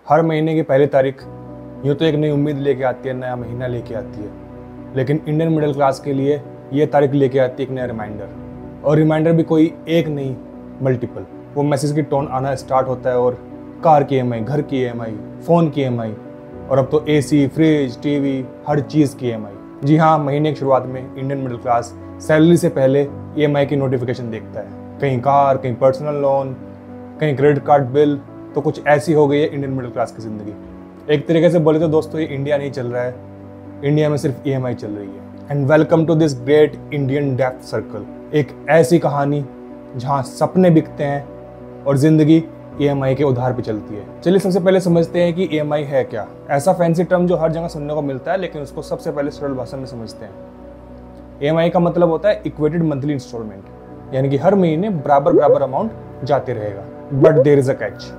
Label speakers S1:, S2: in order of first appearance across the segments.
S1: हर महीने की पहली तारीख यूँ तो एक नई उम्मीद लेके आती है, नया महीना लेके आती है, लेकिन इंडियन मिडिल क्लास के लिए ये तारीख लेके आती है एक नया रिमाइंडर। और रिमाइंडर भी कोई एक नहीं, मल्टीपल। वो मैसेज की टोन आना स्टार्ट होता है और कार की EMI, घर की EMI, फ़ोन की EMI और अब तो AC, फ्रिज, टीवी, हर चीज़ की EMI। जी हाँ, महीने की शुरुआत में इंडियन मिडिल क्लास सैलरी से पहले EMI की नोटिफिकेशन देखता है। कहीं कार, कहीं पर्सनल लोन, कहीं क्रेडिट कार्ड बिल। तो कुछ ऐसी हो गई है इंडियन मिडिल क्लास की ज़िंदगी। एक तरीके से बोले तो दोस्तों, ये इंडिया नहीं चल रहा है, इंडिया में सिर्फ EMI चल रही है। And welcome to this great Indian डेप्थ सर्कल, एक ऐसी कहानी जहाँ सपने बिकते हैं और ज़िंदगी EMI के उधार पे चलती है। चलिए सबसे पहले समझते हैं कि EMI है क्या। ऐसा फैंसी टर्म जो हर जगह सुनने को मिलता है, लेकिन उसको सबसे पहले सरल भाषा में समझते हैं। EMI का मतलब होता है इक्वेटेड मंथली इंस्टॉलमेंट, यानी कि हर महीने बराबर अमाउंट जाते रहेगा। But there is a catch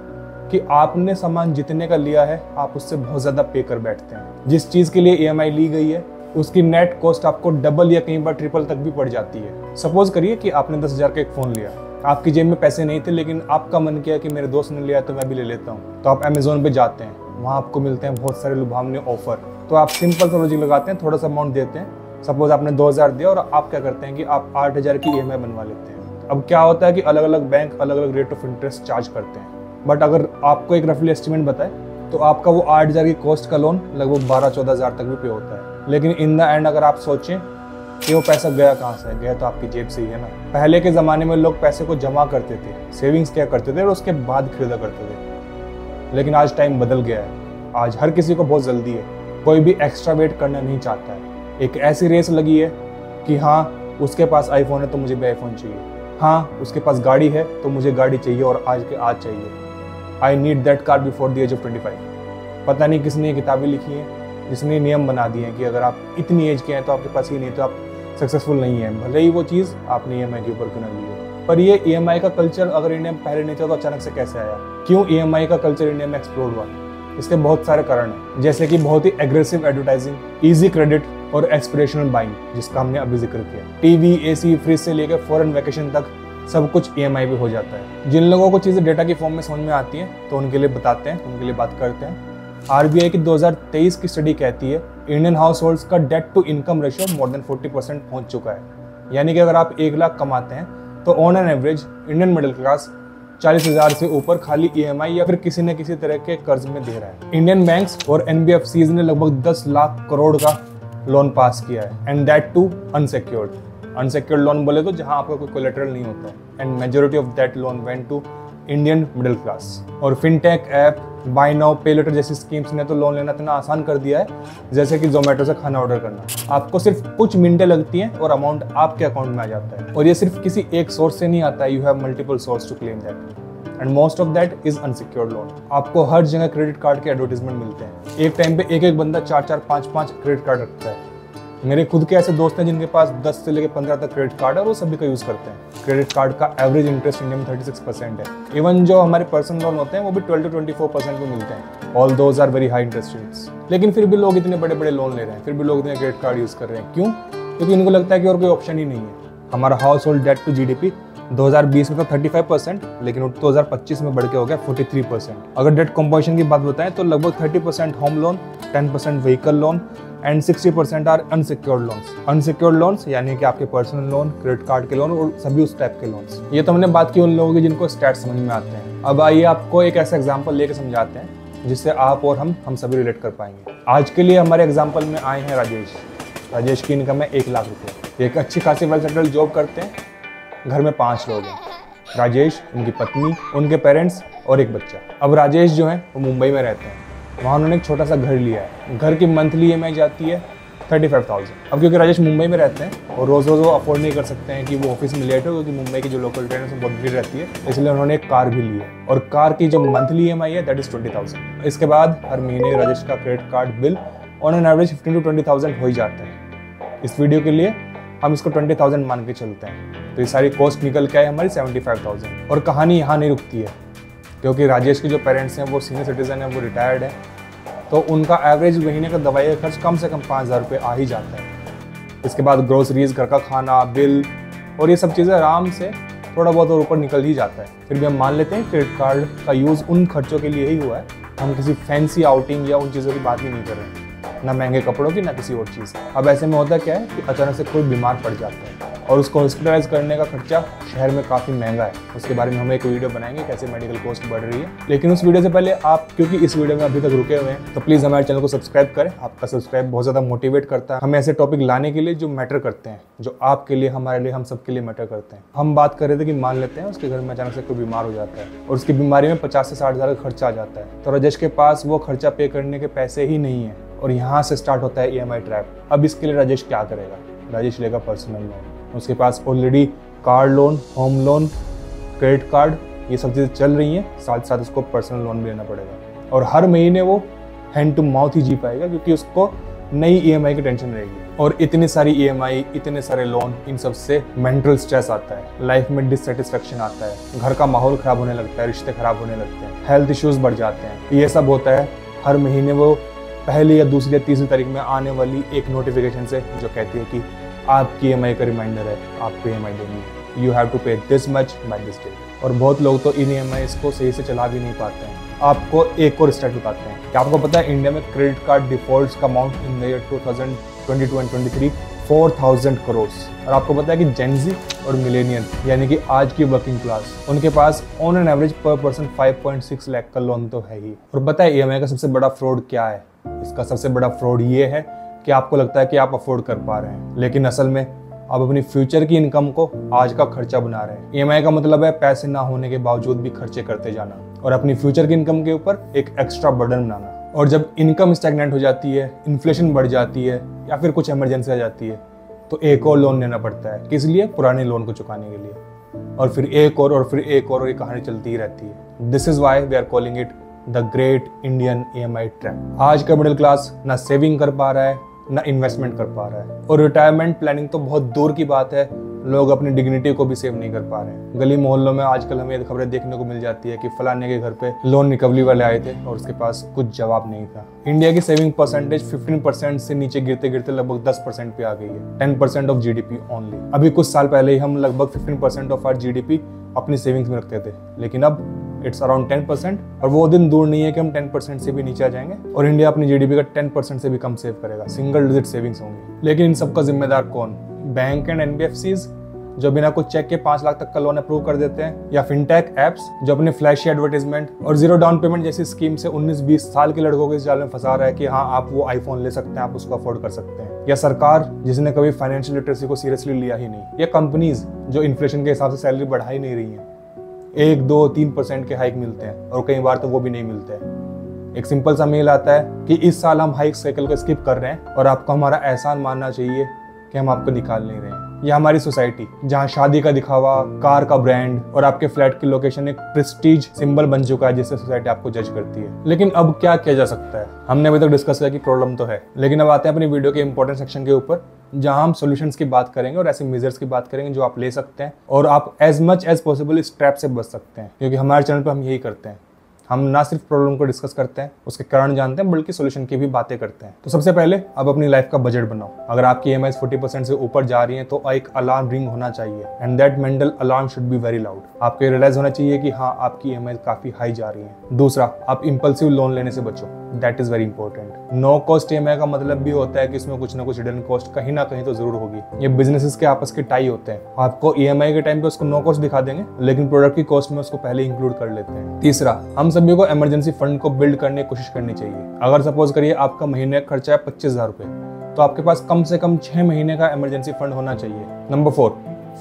S1: कि आपने सामान जितने का लिया है, आप उससे बहुत ज़्यादा पे कर बैठते हैं। जिस चीज़ के लिए EMI ली गई है, उसकी नेट कॉस्ट आपको डबल या कई बार ट्रिपल तक भी पड़ जाती है। सपोज करिए कि आपने 10,000 का एक फ़ोन लिया, आपकी जेब में पैसे नहीं थे, लेकिन आपका मन किया कि मेरे दोस्त ने लिया तो मैं भी ले लेता हूँ। तो आप अमेज़ोन पे जाते हैं, वहाँ आपको मिलते हैं बहुत सारे लुभावने ऑफर। तो आप सिंपल सा लॉजिक लगाते हैं, थोड़ा सा अमाउंट देते हैं। सपोज आपने 2,000 दिया और आप क्या करते हैं कि आप 8,000 की EMI बनवा लेते हैं। अब क्या होता है कि अलग अलग बैंक अलग अलग रेट ऑफ इंटरेस्ट चार्ज करते हैं। बट अगर आपको एक रफली एस्टिमेट बताए तो आपका वो 8,000 की कॉस्ट का लोन लगभग 12-14,000 तक भी पे होता है। लेकिन इन द एंड अगर आप सोचें कि वो पैसा गया कहाँ से, गया तो आपकी जेब से ही है ना। पहले के ज़माने में लोग पैसे को जमा करते थे, सेविंग्स क्या करते थे और उसके बाद खरीदा करते थे। लेकिन आज टाइम बदल गया है। आज हर किसी को बहुत जल्दी है, कोई भी एक्स्ट्रा वेट करना नहीं चाहता है। एक ऐसी रेस लगी है कि हाँ, उसके पास आईफोन है तो मुझे भी आईफोन चाहिए, हाँ उसके पास गाड़ी है तो मुझे गाड़ी चाहिए और आज के आज चाहिए। I need that car before the age of 25। पता नहीं किसने ये किताबें लिखी हैं, जिसने नियम बना दिए हैं कि अगर आप इतनी एज के हैं तो आपके पास ही नहीं तो आप सक्सेसफुल नहीं है, भले ही वो चीज़ आपने EMI के ऊपर क्यों ना ली हो। पर ये EMI का कल्चर अगर इंडिया में पहले नहीं था तो अचानक से कैसे आया? क्यों EMI का कल्चर इंडिया में एक्सप्लोर हुआ? इसके बहुत सारे कारण हैं, जैसे कि बहुत ही एग्रेसिव एडवर्टाइजिंग, ईजी क्रेडिट और एक्सपिरेशनल बाइंग, जिसका हमने अभी जिक्र किया। टीवी, AC, फ्रिज से लेकर फॉरेन वैकेशन तक सब कुछ EMI पे हो जाता है। जिन लोगों को चीज़ें डेटा की फॉर्म में समझ में आती हैं तो उनके लिए बताते हैं, उनके लिए बात करते हैं। RBI की 2023 की स्टडी कहती है इंडियन हाउस होल्ड्स का debt to income ratio more than 40% पहुंच चुका है। यानी कि अगर आप 1 लाख कमाते हैं तो on an average Indian middle class 40,000 से ऊपर खाली EMI या फिर किसी न किसी तरह के कर्ज में दे रहा है। इंडियन बैंक्स और NBFCs ने लगभग 10 लाख करोड़ का लोन पास किया है, and that too unsecured. Unsecured loan बोले तो जहां आपका कोई कोलेटरल नहीं होता, and majority of that loan went to Indian middle class. और fintech app, buy now pay later जैसी स्कीम्स ने तो लोन लेना इतना आसान कर दिया है, जैसे कि जोमेटो से खाना ऑर्डर करना। आपको सिर्फ कुछ मिनटें लगती हैं और अमाउंट आपके अकाउंट में आ जाता है। और ये सिर्फ किसी एक सोर्स से नहीं आता है, you have multiple source to claim that, and most of that is unsecured loan. आपको हर जगह क्रेडिट कार्ड के एडवर्टीजमेंट मिलते हैं। एक टाइम पे एक बंदा 4-4, 5-5 क्रेडिट कार्ड रखता है। मेरे खुद के ऐसे दोस्त हैं जिनके पास 10 से लेकर 15 तक क्रेडिट कार्ड है, वो सभी का यूज़ करते हैं। क्रेडिट कार्ड का एवरेज इंटरेस्ट इंडिया में 36% है। इवन जो हमारे पर्सनल लोन होते हैं वो भी 12 to 24% में मिलते हैं। All those are very high interest rates. लेकिन फिर भी लोग इतने बड़े बड़े लोन ले रहे हैं, फिर भी लोग इतने क्रेडिट कार्ड यूज़ कर रहे हैं। क्यों? क्योंकि इनको लगता है कि और कोई ऑप्शन ही नहीं है। हमारा household debt to GDP 2020 में था 35%, लेकिन 2025 में बढ़ के हो गया 43%। अगर डेट कंपोजिशन की बात बताएं तो लगभग 30% home loan, 10% vehicle loan and 60% are unsecured loans. Unsecured loans यानी कि आपके पर्सनल लोन, क्रेडिट कार्ड के लोन और सभी उस टाइप के लोन्स। ये तो हमने बात की उन लोगों की जिनको स्टैट्स समझ में आते हैं। अब आइए आपको एक ऐसा एग्जांपल लेके समझाते हैं जिससे आप और हम सभी रिलेट कर पाएंगे। आज के लिए हमारे एग्जाम्पल में आए हैं राजेश की इनकम है 1 लाख रुपये। एक अच्छी खासी वेल सेटल्ड जॉब करते हैं। घर में 5 लोग हैं, राजेश, उनकी पत्नी, उनके पेरेंट्स और एक बच्चा। अब राजेश जो है वो मुंबई में रहते हैं। वहाँ उन्होंने एक छोटा सा घर लिया है। घर की मंथली EMI जाती है 35,000। अब क्योंकि राजेश मुंबई में रहते हैं और रोज़ वो अफोर्ड नहीं कर सकते हैं कि वो ऑफिस में लेट हो, क्योंकि मुंबई की जो लोकल ट्रेन है उसमें बहुत भीड़ रहती है, इसलिए उन्होंने एक कार भी ली है। और कार की जो मंथली EMI है दैट इज़ 20,000। इसके बाद हर महीने राजेश का credit card bill on an average 15 to 20,000 हो ही जाता है। इस वीडियो के लिए हम इसको 20,000 मान के चलते हैं, तो ये सारी कॉस्ट निकल के आए हमारी 75,000। और कहानी यहाँ नहीं रुकती है, क्योंकि राजेश के जो पेरेंट्स हैं वो सीनियर सिटीजन हैं, वो रिटायर्ड हैं, तो उनका एवरेज महीने का दवाई का खर्च कम से कम 5,000 रुपये आ ही जाता है। इसके बाद ग्रोसरीज, घर का खाना, बिल और ये सब चीज़ें आराम से थोड़ा बहुत और ऊपर निकल ही जाता है। फिर भी हम मान लेते हैं क्रेडिट कार्ड का यूज़ उन खर्चों के लिए ही हुआ है, हम किसी फैंसी आउटिंग या उन चीज़ों की बात ही नहीं कर रहे हैं, ना महंगे कपड़ों की ना किसी और चीज़। अब ऐसे में होता क्या है कि अचानक से कोई बीमार पड़ जाता है और उसको हॉस्पिटलाइज करने का खर्चा शहर में काफ़ी महंगा है। उसके बारे में हम एक वीडियो बनाएंगे कैसे मेडिकल कॉस्ट बढ़ रही है। लेकिन उस वीडियो से पहले आप, क्योंकि इस वीडियो में अभी तक रुके हुए हैं, तो प्लीज़ हमारे चैनल को सब्सक्राइब करें। आपका सब्सक्राइब बहुत ज़्यादा मोटिवेट करता है हमें ऐसे टॉपिक लाने के लिए जो मैटर करते हैं, जो आपके लिए, हमारे लिए, हम सबके लिए मैटर करते हैं। हम बात कर रहे थे कि मान लेते हैं उसके घर में अचानक से कोई बीमार हो जाता है और उसकी बीमारी में 50 से 60 हज़ार का खर्चा आ जाता है, तो राजेश के पास वो खर्चा पे करने के पैसे ही नहीं है और यहाँ से स्टार्ट होता है EMI ट्रैप। अब इसके लिए राजेश क्या करेगा? राजेश लेगा पर्सनल लोन। उसके पास already car loan, home loan, credit card, ये सब चीज़ें चल रही हैं, साथ साथ उसको पर्सनल लोन भी लेना पड़ेगा और हर महीने वो हैंड टू माउथ ही जी पाएगा क्योंकि उसको नई EMI की टेंशन रहेगी। और इतनी सारी EMI, इतने सारे लोन, इन सब से मेंटल स्ट्रेस आता है, लाइफ में डिससेटिस्फेक्शन आता है, घर का माहौल खराब होने लगता है, रिश्ते खराब होने लगते हैं, हेल्थ इश्यूज बढ़ जाते हैं। ये सब होता है हर महीने वो पहली या दूसरी या तीसरी तारीख में आने वाली एक नोटिफिकेशन से जो कहती है कि आपकी EMI का रिमाइंडर है, आपको EMI देनी है, you have to pay this much by this day. और बहुत लोग तो इन EMIs को सही से चला भी नहीं पाते हैं। आपको एक और स्टेट बताते हैं कि आपको पता है इंडिया में क्रेडिट कार्ड डिफॉल्ट्स का amount in the year 2022 and 23 4000 crore. और आपको पता है कि जेनजी और मिलेनियल यानी कि आज की वर्किंग क्लास, उनके पास ऑन एन एवरेज पर पर्सन 5.6 लाख का लोन तो है ही। और पता है EMI का सबसे बड़ा फ्रॉड क्या है? इसका सबसे बड़ा फ्रॉड ये है कि आपको लगता है कि आप अफोर्ड कर पा रहे हैं, लेकिन असल में आप अपनी फ्यूचर की इनकम को आज का खर्चा बना रहे हैं। EMI का मतलब है पैसे ना होने के बावजूद भी खर्चे करते जाना और अपनी फ्यूचर की इनकम के ऊपर एक एक्स्ट्रा बर्डन बनाना। और जब इनकम स्टैग्नेंट हो जाती है, इन्फ्लेशन बढ़ जाती है या फिर कुछ इमरजेंसी आ जाती है, तो एक और लोन लेना पड़ता है। किस लिए? पुराने लोन को चुकाने के लिए। और फिर एक और फिर एक और ये कहानी चलती ही रहती है। This is why we are calling it the great Indian EMI trap. आज का मिडिल क्लास ना सेविंग कर पा रहा है, ना इन्वेस्टमेंट कर पा रहा है, और रिटायरमेंट प्लानिंग तो बहुत दूर की बात है, लोग अपनी डिग्निटी को भी सेव नहीं कर पा रहे हैं। गली मोहल्लों में आजकल हमें खबरें देखने को मिल जाती है कि फलाने के घर पे लोन रिकवरी वाले आए थे और उसके पास कुछ जवाब नहीं था। इंडिया की सेविंग परसेंटेज 15% से नीचे गिरते गिरते लगभग 10% पे आ गई है। 10% ऑफ GDP ओनली। अभी कुछ साल पहले ही हम लगभग 15% ऑफ आवर GDP अपनी सेविंग्स में रखते थे, लेकिन अब इट्स अराउंड 10%। और वो दिन दूर नहीं है कि हम 10% से भी नीचे आ जाएंगे और इंडिया अपनी GDP का 10% से भी कम सेव करेगा। सिंगल डिजिट सेविंग्स होंगी। लेकिन इन सबका जिम्मेदार कौन? बैंक एंड NBFCs जो बिना कुछ चेक के 5 लाख तक का लोन अप्रूव कर देते हैं, या फिनटेक एप्स जो अपने फ्लैशी एडवर्टाइजमेंट और जीरो डाउन पेमेंट जैसी स्कीम से 19-20 साल के लड़कों को इस जाल में फंसा रहा है कि हाँ आप वो आईफोन ले सकते हैं, आप उसको अफोर्ड कर सकते हैं, या सरकार जिसने कभी फाइनेंशियल लिटरेसी को सीरियसली लिया ही नहीं, या कंपनीज जो इन्फ्लेशन के हिसाब से सैलरी बढ़ा ही नहीं रही है। 1-2-3% के हाइक मिलते हैं और कई बार तो वो भी नहीं मिलते हैं। एक सिंपल सा मेल आता है कि इस साल हम हाइक साइकिल को स्किप कर रहे हैं और आपको हमारा एहसान मानना चाहिए कि हम आपको निकाल नहीं रहे हैं। ये हमारी सोसाइटी जहाँ शादी का दिखावा, कार का ब्रांड और आपके फ्लैट की लोकेशन एक प्रेस्टीज सिंबल बन चुका है जिससे सोसाइटी आपको जज करती है। लेकिन अब क्या किया जा सकता है? हमने अभी तक डिस्कस किया कि प्रॉब्लम तो है, लेकिन अब आते हैं अपनी वीडियो के इंपॉर्टेंट सेक्शन के ऊपर जहां हम सॉल्यूशंस की बात करेंगे और ऐसे मेजर्स की बात करेंगे जो आप ले सकते हैं और आप एज मच एज पॉसिबल इस ट्रैप से बच सकते हैं। क्योंकि हमारे चैनल पर हम यही करते हैं, हम ना सिर्फ प्रॉब्लम को डिस्कस करते हैं, उसके कारण जानते हैं, बल्कि सॉल्यूशन की भी बातें करते हैं। तो सबसे पहले आप अपनी लाइफ का बजट बनाओ। अगर आपकी EMI 40% से ऊपर जा रही है तो एक अलार्म रिंग होना चाहिए, and that mental alarm should be very loud. आपको ये रियलाइज होना चाहिए कि हाँ आपकी EMI काफी हाई जा रही है। दूसरा, आप इंपल्सिव लोन लेने से बचो, that is very important. No cost EMI का मतलब भी होता है कि इसमें कुछ ना कुछ हिडन कॉस्ट कहीं ना कहीं तो जरूर होगी। ये बिजनेसेस के आपस के टाई होते हैं। आपको EMI के टाइम पे उसको नो कॉस्ट दिखा देंगे, लेकिन प्रोडक्ट की कॉस्ट में उसको पहले इंक्लूड कर लेते हैं। तीसरा, हम सभी को इमरजेंसी फंड को बिल्ड करने की कोशिश करनी चाहिए। अगर सपोज करिए आपका महीने का खर्चा है 25,000 रुपए, तो आपके पास कम से कम 6 महीने का इमरजेंसी फंड होना चाहिए। नंबर 4,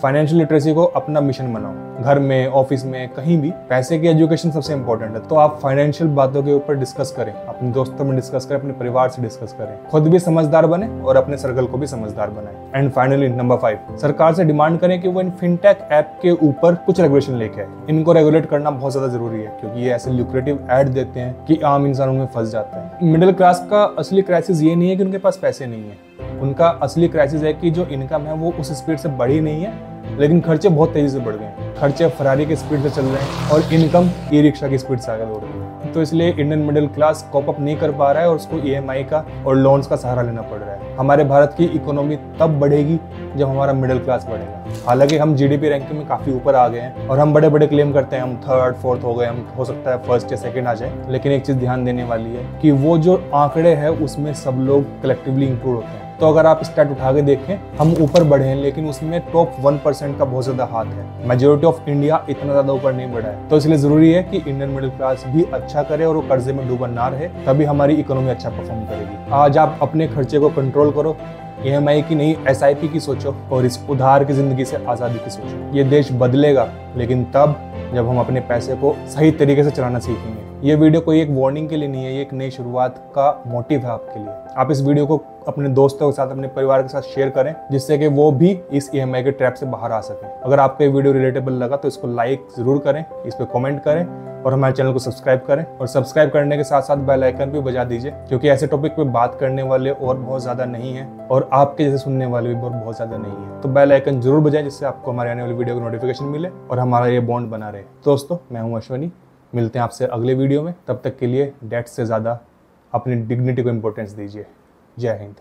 S1: फाइनेंशियल लिटरेसी को अपना मिशन बनाओ। घर में, ऑफिस में, कहीं भी पैसे की एजुकेशन सबसे इंपॉर्टेंट है, तो आप फाइनेंशियल बातों के ऊपर डिस्कस करें, अपने दोस्तों में डिस्कस करें, अपने परिवार से डिस्कस करें, खुद भी समझदार बने और अपने सर्कल को भी समझदार बनाएं। एंड फाइनली नंबर 5, सरकार से डिमांड करें कि वो इन फिनटेक ऐप के ऊपर कुछ रेगुलेशन लेके आए। इनको रेगुलेट करना बहुत ज्यादा जरूरी है क्योंकि ये ऐसे ल्यूक्रेटिव ऐड देते हैं कि आम इंसान उनमें फंस जाता है। मिडिल क्लास का असली क्राइसिस ये नहीं है कि उनके पास पैसे नहीं है, उनका असली क्राइसिस है कि जो इनकम है वो उस स्पीड से बढ़ी नहीं है, लेकिन खर्चे बहुत तेजी से बढ़ गए हैं। खर्चे फरारी की स्पीड से चल रहे हैं और इनकम ई रिक्शा की स्पीड से आगे दौड़ रही है। तो इसलिए Indian middle class cope up नहीं कर पा रहा है और उसको EMI का और लोन्स का सहारा लेना पड़ रहा है। हमारे भारत की इकोनॉमी तब बढ़ेगी जब हमारा मिडिल क्लास बढ़ेगा। हालांकि हम जीडीपी रैंकिंग में काफी ऊपर आ गए हैं और हम बड़े बड़े क्लेम करते हैं हम थर्ड फोर्थ हो गए, हम हो सकता है फर्स्ट या सेकंड आ जाए, लेकिन एक चीज ध्यान देने वाली है कि वो जो आंकड़े हैं उसमें सब लोग कलेक्टिवली इंक्लूड होते हैं। तो अगर आप स्टैट उठा के देखें, हम ऊपर बढ़े हैं लेकिन उसमें टॉप 1% का बहुत ज्यादा हाथ है। मेजोरिटी ऑफ इंडिया इतना ज्यादा ऊपर नहीं बढ़ा है। तो इसलिए जरूरी है कि इंडियन मिडिल क्लास भी अच्छा करे और वो कर्जे में डूबा ना रहे, तभी हमारी इकोनॉमी अच्छा परफॉर्म करेगी। आज आप अपने खर्चे को कंट्रोल करो, EMI की नहीं SIP की सोचो और इस उधार की जिंदगी से आजादी की सोचो। ये देश बदलेगा लेकिन तब जब हम अपने पैसे को सही तरीके से चलाना सीखेंगे। ये वीडियो कोई एक वार्निंग के लिए नहीं है, ये एक नई शुरुआत का मोटिव है आपके लिए। आप इस वीडियो को अपने दोस्तों के साथ, अपने परिवार के साथ शेयर करें, जिससे कि वो भी इस EMI के ट्रैप से बाहर आ सकें। अगर आपको ये वीडियो रिलेटेबल लगा तो इसको लाइक जरूर करें, इस पर कमेंट करें और हमारे चैनल को सब्सक्राइब करें। और सब्सक्राइब करने के साथ साथ बेल आइकन भी बजा दीजिए, क्योंकि ऐसे टॉपिक पे बात करने वाले और बहुत ज्यादा नहीं है और आपके जैसे सुनने वाले भी बहुत ज्यादा नहीं है। तो बेल आइकन जरूर बजाएं, जिससे आपको हमारे आने वाली वीडियो की नोटिफिकेशन मिले और हमारा ये बॉन्ड बना रहे। दोस्तों, मैं हूं अश्वनी, मिलते हैं आपसे अगले वीडियो में। तब तक के लिए डेट से ज्यादा अपनी डिग्निटी को इंपॉर्टेंस दीजिए। जय हिंद।